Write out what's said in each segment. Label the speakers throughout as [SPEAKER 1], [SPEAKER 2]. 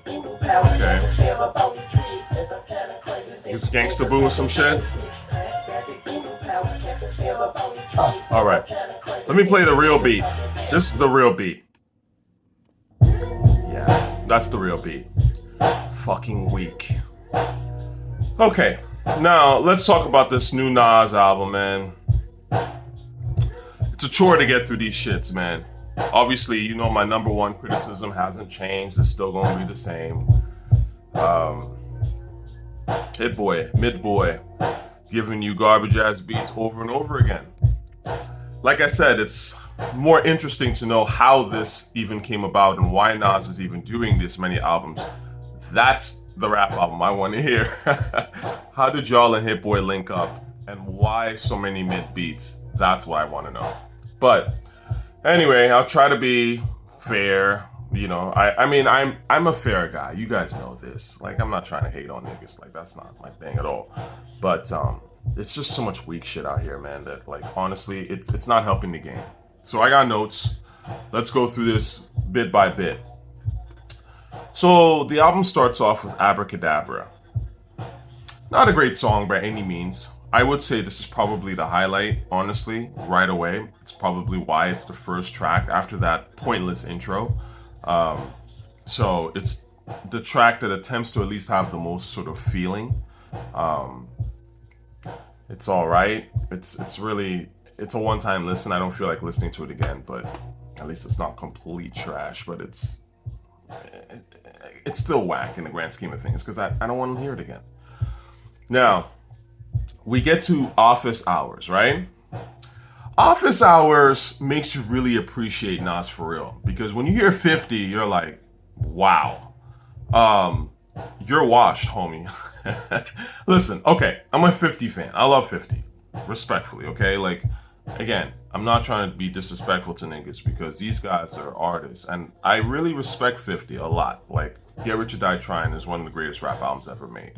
[SPEAKER 1] Okay. This Gangsta Boo or some shit. All right. Let me play the real beat. This is the real beat. Yeah, that's the real beat. Fucking weak. Okay, now let's talk about this new Nas album, man. It's a chore to get through these shits, man. Obviously, you know my number one criticism hasn't changed. It's still gonna be the same. Hitboy, Midboy, giving you garbage ass beats over and over again. Like I said, it's more interesting to know how this even came about and why Nas is even doing this many albums. That's the rap album I want to hear. How did y'all and Hitboy link up, and why so many mid beats? That's what I want to know. But anyway, I'll try to be fair. You know, I mean, I'm a fair guy. You guys know this. Like, I'm not trying to hate on niggas. Like, that's not my thing at all. But it's just so much weak shit out here, man, that, like, honestly, it's not helping the game. So I got notes. Let's go through this bit by bit. So the album starts off with Abracadabra. Not a great song by any means. I would say this is probably the highlight, honestly, right away. It's probably why it's the first track after that pointless intro. So it's the track that attempts to at least have the most sort of feeling. It's all right. It's a one-time listen. I don't feel like listening to it again, but at least it's not complete trash. But it's still whack in the grand scheme of things because I don't want to hear it again. Now, we get to Office Hours, right? Office Hours makes you really appreciate Nas for real, because when you hear 50, you're like, wow. You're washed, homie. Listen, okay, I'm a 50 fan. I love 50, respectfully, okay? Like, again, I'm not trying to be disrespectful to niggas because these guys are artists, and I really respect 50 a lot. Like, Get Rich or Die Trying is one of the greatest rap albums ever made.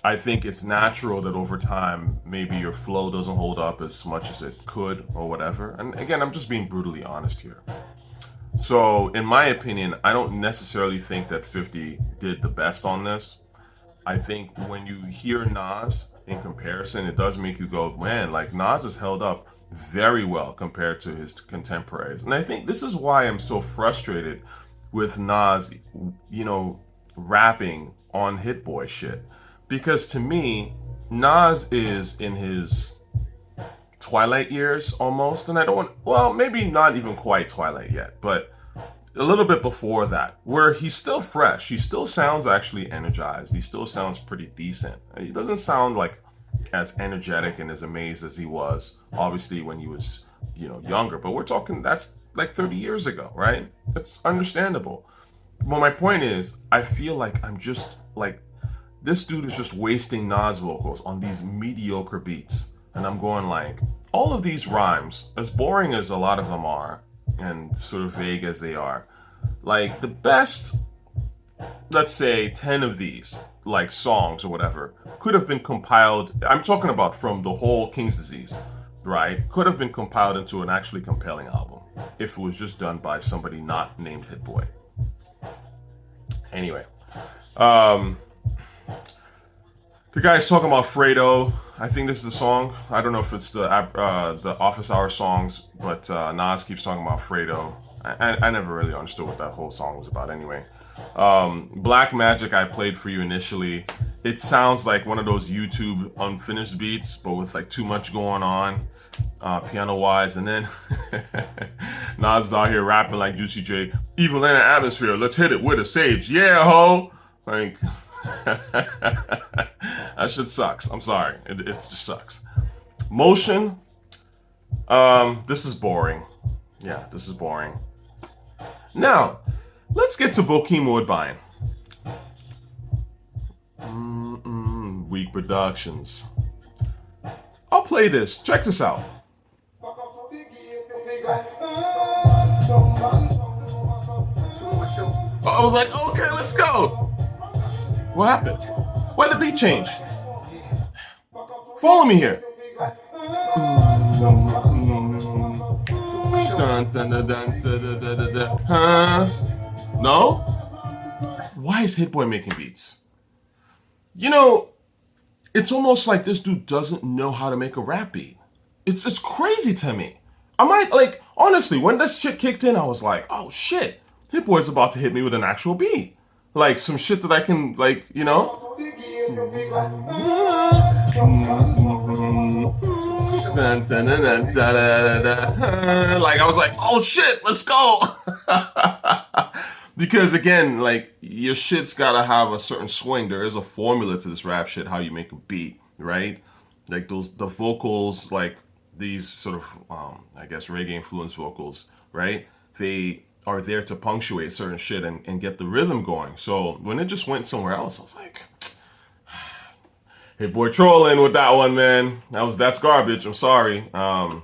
[SPEAKER 1] I think it's natural that over time, maybe your flow doesn't hold up as much as it could or whatever. And again, I'm just being brutally honest here. So, in my opinion, I don't necessarily think that 50 did the best on this. I think when you hear Nas in comparison, it does make you go, man, like Nas has held up very well compared to his contemporaries. And I think this is why I'm so frustrated with Nas, you know, rapping on Hitboy shit. Because to me, Nas is in his twilight years almost, and I don't want, well, maybe not even quite twilight yet, but a little bit before that, where he's still fresh. He still sounds actually energized. He still sounds pretty decent. He doesn't sound like as energetic and as amazed as he was, obviously, when he was, you know, younger. But we're talking, that's like 30 years ago, right? It's understandable. But my point is, I feel like I'm just like, this dude is just wasting Nas vocals on these mediocre beats. And I'm going like, all of these rhymes, as boring as a lot of them are, and sort of vague as they are, like the best, let's say 10 of these, like songs or whatever, could have been compiled, I'm talking about from the whole King's Disease, right? Could have been compiled into an actually compelling album if it was just done by somebody not named Hitboy. Anyway, the guy's talking about Fredo. I think this is the song. I don't know if it's the Office Hour songs, but Nas keeps talking about Fredo. I never really understood what that whole song was about anyway. Black Magic I played for you initially. It sounds like one of those YouTube unfinished beats, but with like too much going on, piano-wise. And then Nas is out here rapping like Juicy J. Evil in an atmosphere, let's hit it with a sage. Yeah, ho! Like... that shit sucks. I'm sorry. It just sucks. Motion. This is boring. Yeah, this is boring. Now, let's get to Bokeem Woodbine. Weak Productions. I'll play this. Check this out. I was like, okay, let's go. What happened? Why did the beat change? Follow me here. Huh? No? why is Hitboy making beats? You know, it's almost like this dude doesn't know how to make a rap beat. It's just crazy to me. I might, like, honestly, when this shit kicked in, I was like, oh shit, Hitboy's about to hit me with an actual beat. Like, some shit that I can, like, you know? Like, I was like, oh shit, let's go. Because again, like, your shit's gotta have a certain swing. There is a formula to this rap shit, how you make a beat, right? Like the vocals, like these sort of, I guess, reggae influenced vocals, right? They are there to punctuate certain shit and get the rhythm going. So when it just went somewhere else, I was like, Hitboy trolling with that one, man. That's garbage. I'm sorry. Now,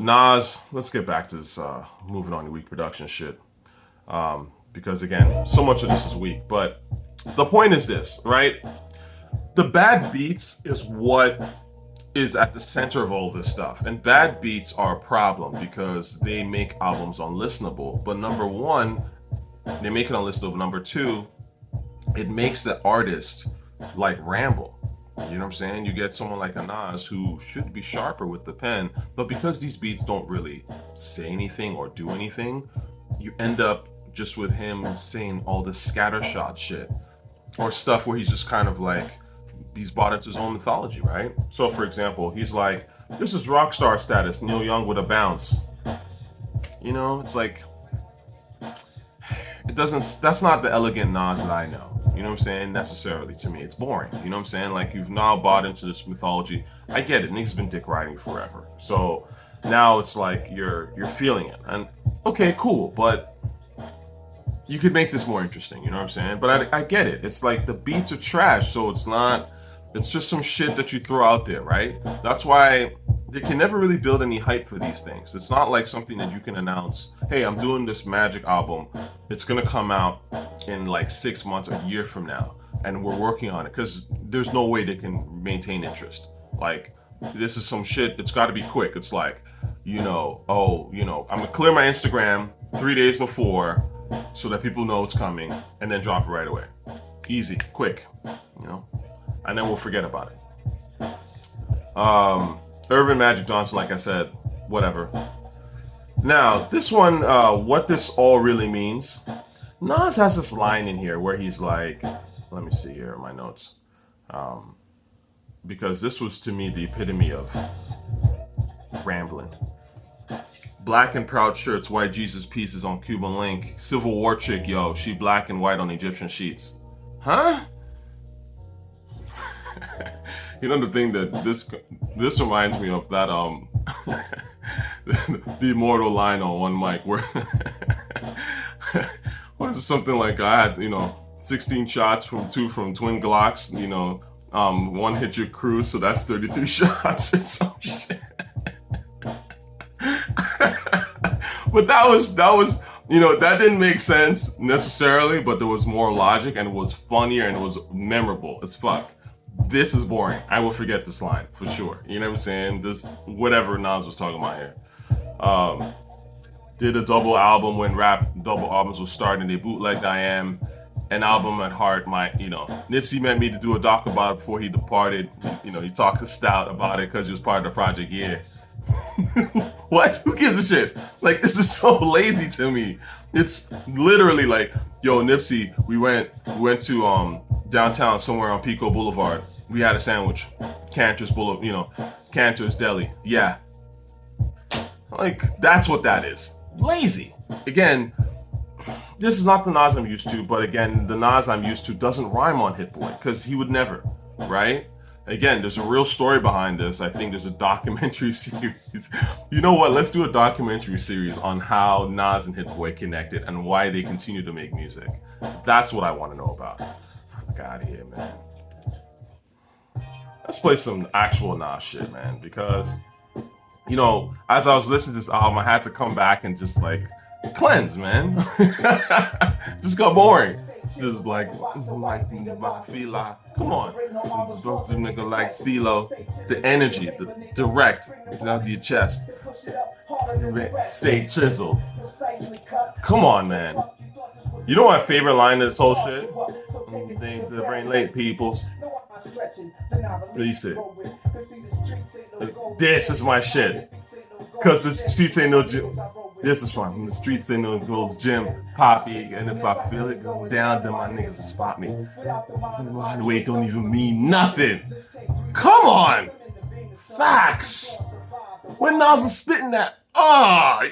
[SPEAKER 1] Nas, let's get back to this moving on to weak production shit. Because again, so much of this is weak. But the point is this, right? The bad beats is what is at the center of all this stuff. And bad beats are a problem because they make albums unlistenable. But number one, they make it unlistenable. Number two, it makes the artist like ramble. You know what I'm saying? You get someone like a Nas who should be sharper with the pen, but because these beats don't really say anything or do anything, you end up just with him saying all this scattershot shit or stuff where he's just kind of like, he's bought into his own mythology, right? So for example, he's like, this is rock star status, Neil Young with a bounce. You know, it's like, that's not the elegant Nas that I know. You know what I'm saying? Necessarily, to me, it's boring. You know what I'm saying? Like, you've now bought into this mythology. I get it. Nick's been dick riding forever. So now it's like you're feeling it. And okay, cool, but you could make this more interesting. You know what I'm saying? But I get it. It's like the beats are trash, so it's just some shit that you throw out there, right? That's why they can never really build any hype for these things. It's not like something that you can announce, hey, I'm doing this magic album. It's gonna come out in like 6 months, a year from now, and we're working on it, because there's no way they can maintain interest. Like, this is some shit, it's gotta be quick. It's like, I'm gonna clear my Instagram 3 days before so that people know it's coming, and then drop it right away. Easy, quick, and then we'll forget about it. Earvin, Magic Johnson, like I said, whatever. Now, this one, what this all really means. Nas has this line in here where he's like, let me see here in my notes. Because this was, to me, the epitome of rambling. Black and proud shirts, white Jesus pieces on Cuban link. Civil War chick, yo, she black and white on Egyptian sheets. Huh? The thing that this reminds me of that the immortal line on One Mic where what is it, something like I had 16 shots from twin Glocks, one hit your crew, so that's 33 shots or some shit. But that was that didn't make sense necessarily, but there was more logic and it was funnier and it was memorable as fuck. This is boring. I will forget this line for sure. You know what I'm saying? This, whatever Nas was talking about here. Did a double album when rap double albums was starting. They bootlegged I Am, an album at heart. Nipsey meant me to do a doc about it before he departed. He talked to Stout about it because he was part of the project. Yeah. What? Who gives a shit? Like, this is so lazy to me. It's literally like, yo, Nipsey, we went to downtown somewhere on Pico Boulevard. We had a sandwich. Cantor's Cantor's Deli. Yeah. Like, that's what that is. Lazy. Again, this is not the Nas I'm used to, but again, the Nas I'm used to doesn't rhyme on Hitboy, because he would never, right? Again, there's a real story behind this. I think there's a documentary series. You know what? Let's do a documentary series on how Nas and Hitboy connected and why they continue to make music. That's what I want to know about. Fuck out of here, man. Let's play some actual Nas shit, man, because, as I was listening to this album, I had to come back and just, like, cleanse, man. Just got boring. Just like come on. The nigga like CeeLo. The energy, the direct, out of your chest. Say Chiseled. Come on, man. You know my favorite line of this whole shit? Think to bring late peoples. What you say? This is my shit. Cause the streets ain't no gym. This is fun. The streets ain't no gold's gym. Poppy, and if I feel it go down, then my niggas will spot me. Wait, don't even mean nothing. Come on! Facts! When Nas was spitting that,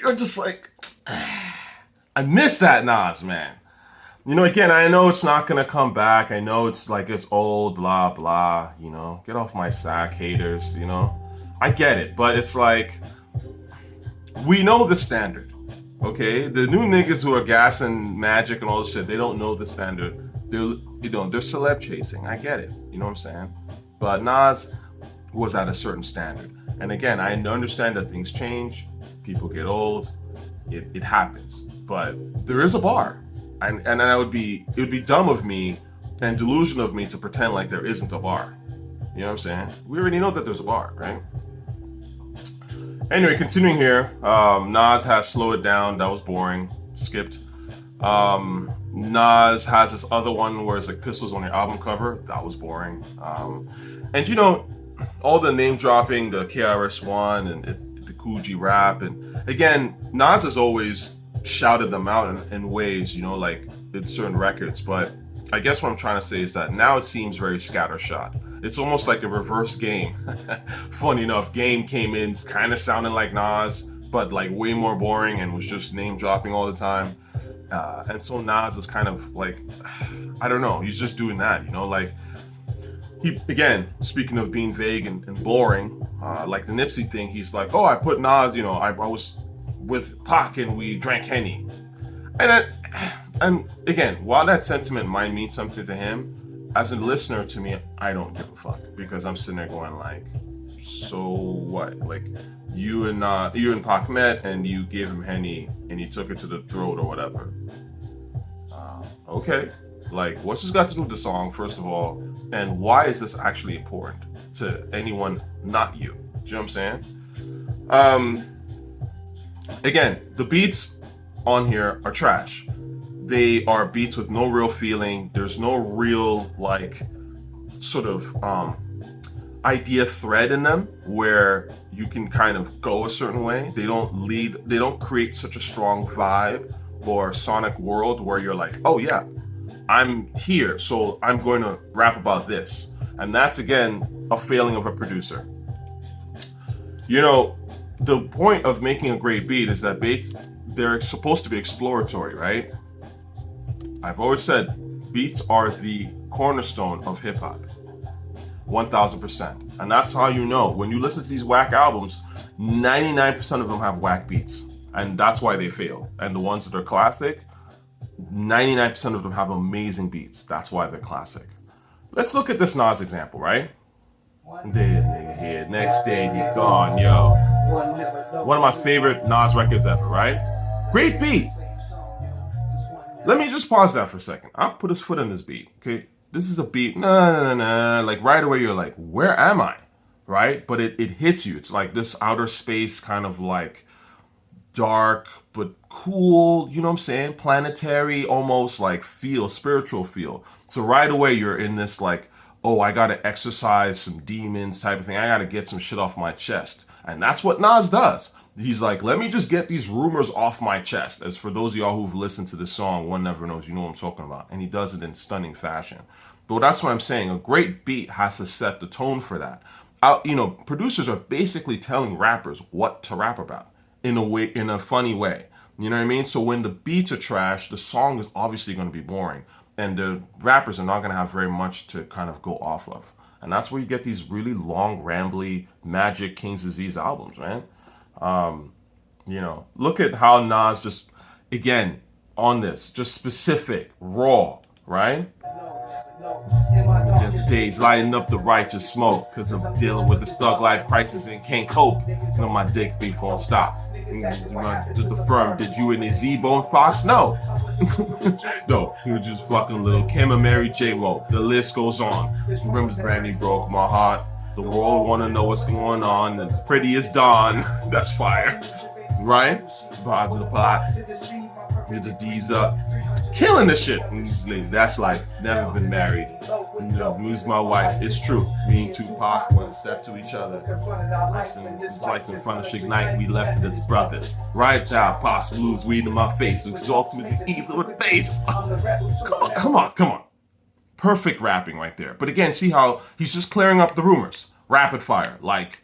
[SPEAKER 1] you're just like, I miss that Nas, man. You know, again, I know it's not gonna come back. I know it's like it's old, blah, blah, you know. Get off my sack, haters, you know. I get it, but it's like, we know the standard, okay? The new niggas who are gassing Magic and all this shit, they don't know the standard. They're celeb chasing. I get it, you know what I'm saying? But Nas was at a certain standard. And again, I understand that things change, people get old, it happens. But there is a bar. And it would be dumb of me and delusional of me to pretend like there isn't a bar. You know what I'm saying? We already know that there's a bar, right? Anyway, continuing here, Nas has Slow It Down. That was boring. Skipped. Nas has this other one where it's like pistols on your album cover. That was boring. And you know, all the name dropping, the KRS-One and the Coogee rap. And again, Nas has always shouted them out in ways, you know, like in certain records. But I guess what I'm trying to say is that now it seems very scattershot. It's almost like a reverse Game. Funny enough, Game came in kind of sounding like Nas, but like way more boring and was just name dropping all the time. And so Nas is kind of like, I don't know, he's just doing that, you know, like he, again, speaking of being vague and boring, like the Nipsey thing, he's like, oh, I put Nas, you know, I was with Pac and we drank Henny. And again, while that sentiment might mean something to him, as a listener to me, I don't give a fuck, because I'm sitting there going like, so what? Like you and Pac met and you gave him Henny and you took it to the throat or whatever. Okay, like what's this got to do with the song, first of all, and why is this actually important to anyone not you? Do you know what I'm saying? Again, the beats on here are trash. They are beats with no real feeling. There's no real like sort of idea thread in them where you can kind of go a certain way. They don't create such a strong vibe or sonic world where you're like, oh yeah, I'm here, so I'm going to rap about this. And that's again a failing of a producer. You know, the point of making a great beat is that beats, they're supposed to be exploratory, right? I've always said beats are the cornerstone of hip hop, 1000%. And that's how you know. When you listen to these whack albums, 99% of them have whack beats. And that's why they fail. And the ones that are classic, 99% of them have amazing beats. That's why they're classic. Let's look at this Nas example, right? Dead nigga here, next day you gone, yo. One of my favorite Nas records ever, right? Great beat. Let me just pause that for a second. I'll put his foot in this beat, okay? This is a beat, like right away you're like, where am I, right? But it hits you. It's like this outer space kind of like dark but cool, you know what I'm saying? Planetary, almost like feel, spiritual feel. So right away you're in this like, oh, I gotta exercise some demons type of thing. I gotta get some shit off my chest. And that's what Nas does. He's like, let me just get these rumors off my chest. As for those of y'all who've listened to this song, One Never Knows, you know what I'm talking about. And he does it in stunning fashion. But that's what I'm saying. A great beat has to set the tone for that. You know, producers are basically telling rappers what to rap about in a way, in a funny way. You know what I mean? So when the beats are trash, the song is obviously going to be boring. And the rappers are not going to have very much to kind of go off of. And that's where you get these really long, rambly Magic, King's Disease albums, man. You know, look at how Nas just, again, on this, just specific, raw, right? Today's lighting up the righteous smoke because I'm dealing with this thug life crisis and can't cope. You know, my dick beef won't stop. Just affirm, did you and the Z-Bone Fox? No. No, he was just fucking little Kim and Mary J. Wo. The list goes on. Remember, Brandy broke my heart. The world wanna know what's going on. And pretty as dawn. That's fire. Right? Bottom of the pot. Hit the D's up. killing the shit. That's life. Never been married. Lose my wife. It's true. Me and Tupac one step to each other. It's like in front of Suge Knight, we left it as brothers. Right now, Pops Blues, weed in my face. Exhaust music, either with bass. Come on. Perfect rapping right there. But again, see how he's just clearing up the rumors. Rapid fire. Like,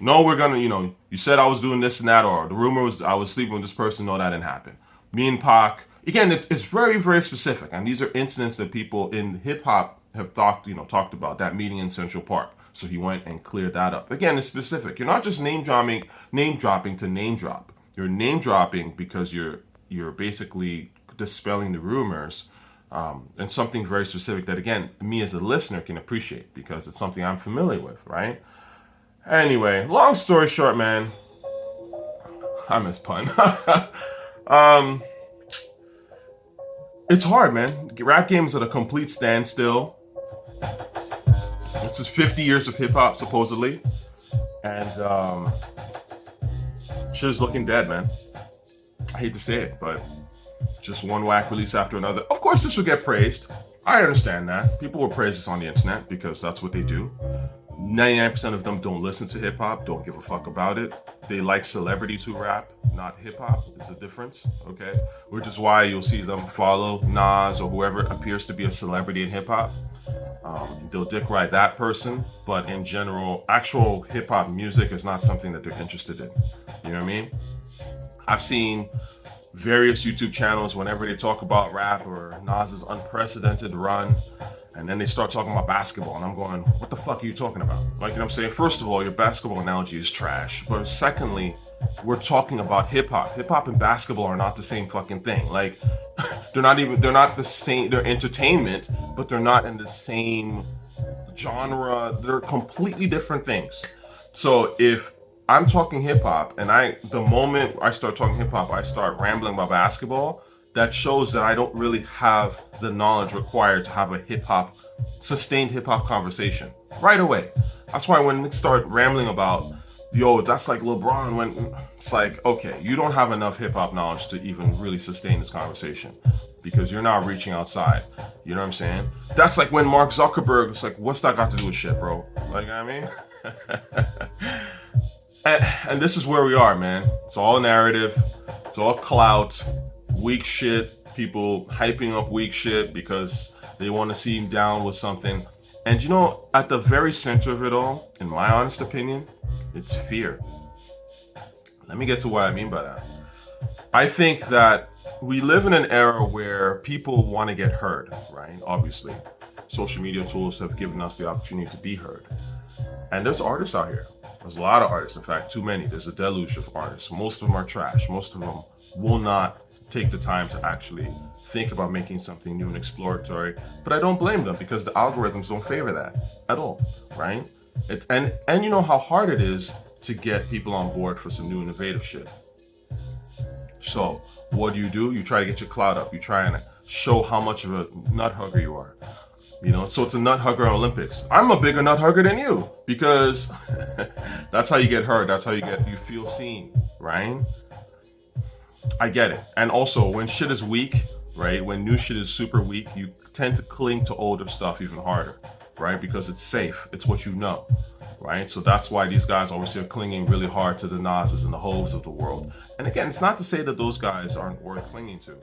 [SPEAKER 1] no, we're gonna, you said I was doing this and that, or the rumor was I was sleeping with this person. No, that didn't happen. Me and Pac. Again, it's very, very specific. And these are incidents that people in hip hop have talked about, that meeting in Central Park. So he went and cleared that up. Again, it's specific. You're not just name dropping to name drop. You're name dropping because you're basically dispelling the rumors, and something very specific that, again, me as a listener can appreciate because it's something I'm familiar with, right? Anyway, long story short, man, I miss pun. It's hard, man. Rap game is at a complete standstill. This is 50 years of hip hop, supposedly, and shit is looking dead, man. I hate to say it, but just one whack release after another. Of course, this will get praised. I understand that. People will praise this on the internet because that's what they do. 99% of them don't listen to hip hop, don't give a fuck about it. They like celebrities who rap, not hip hop. It's a difference, okay? Which is why you'll see them follow Nas or whoever appears to be a celebrity in hip hop. They'll dick ride that person, but in general, actual hip hop music is not something that they're interested in. You know what I mean? I've seen various YouTube channels whenever they talk about rap or Nas's unprecedented run, and then they start talking about basketball, and I'm going, what the fuck are you talking about? Like, I'm saying, first of all, your basketball analogy is trash, but secondly, we're talking about hip-hop. Hip-hop and basketball are not the same fucking thing. Like, they're not the same, they're entertainment, but they're not in the same genre. They're completely different things. So if I'm talking hip hop, and the moment I start talking hip hop, I start rambling about basketball. That shows that I don't really have the knowledge required to have a sustained hip hop conversation right away. That's why when we start rambling about, that's like LeBron, when it's like, okay, you don't have enough hip hop knowledge to even really sustain this conversation because you're not reaching outside. You know what I'm saying? That's like when Mark Zuckerberg was like, what's that got to do with shit, bro? Like, you know what I mean? And this is where we are, man. It's all narrative. It's all clout, weak shit. People hyping up weak shit because they want to seem down with something. And at the very center of it all, in my honest opinion, it's fear. Let me get to what I mean by that. I think that we live in an era where people want to get heard, right? Obviously, social media tools have given us the opportunity to be heard. And there's artists out here. There's a lot of artists. In fact, too many. There's a deluge of artists. Most of them are trash. Most of them will not take the time to actually think about making something new and exploratory. But I don't blame them because the algorithms don't favor that at all, right? And you know how hard it is to get people on board for some new innovative shit. So what do? You try to get your clout up. You try and show how much of a nut hugger you are. So it's a nut hugger Olympics. I'm a bigger nut hugger than you because that's how you get heard. That's how you feel seen, right? I get it. And also when shit is weak, right? When new shit is super weak, you tend to cling to older stuff even harder, right? Because it's safe. It's what you know, right? So that's why these guys obviously are clinging really hard to the Nas's and the Hoves of the world. And again, it's not to say that those guys aren't worth clinging to.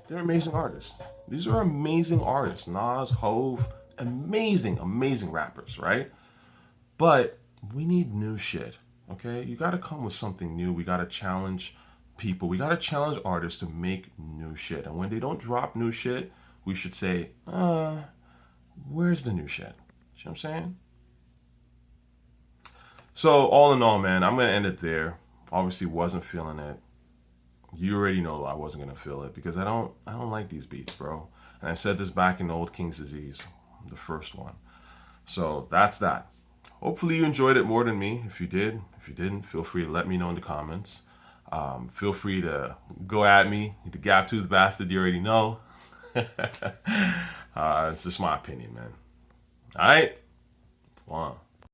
[SPEAKER 1] They're amazing artists. These are amazing artists. Nas, Hove, amazing, amazing rappers, right? But we need new shit, okay? You gotta come with something new. We gotta challenge people. We gotta challenge artists to make new shit. And when they don't drop new shit, we should say, where's the new shit? You know what I'm saying? So all in all, man, I'm gonna end it there. Obviously wasn't feeling it. You already know I wasn't gonna feel it because I don't like these beats, bro. And I said this back in the Old King's Disease, the first one. So that's that. Hopefully you enjoyed it more than me. If you did, if you didn't, feel free to let me know in the comments. Feel free to go at me, the gap tooth bastard. You already know. It's just my opinion, man. All right, one.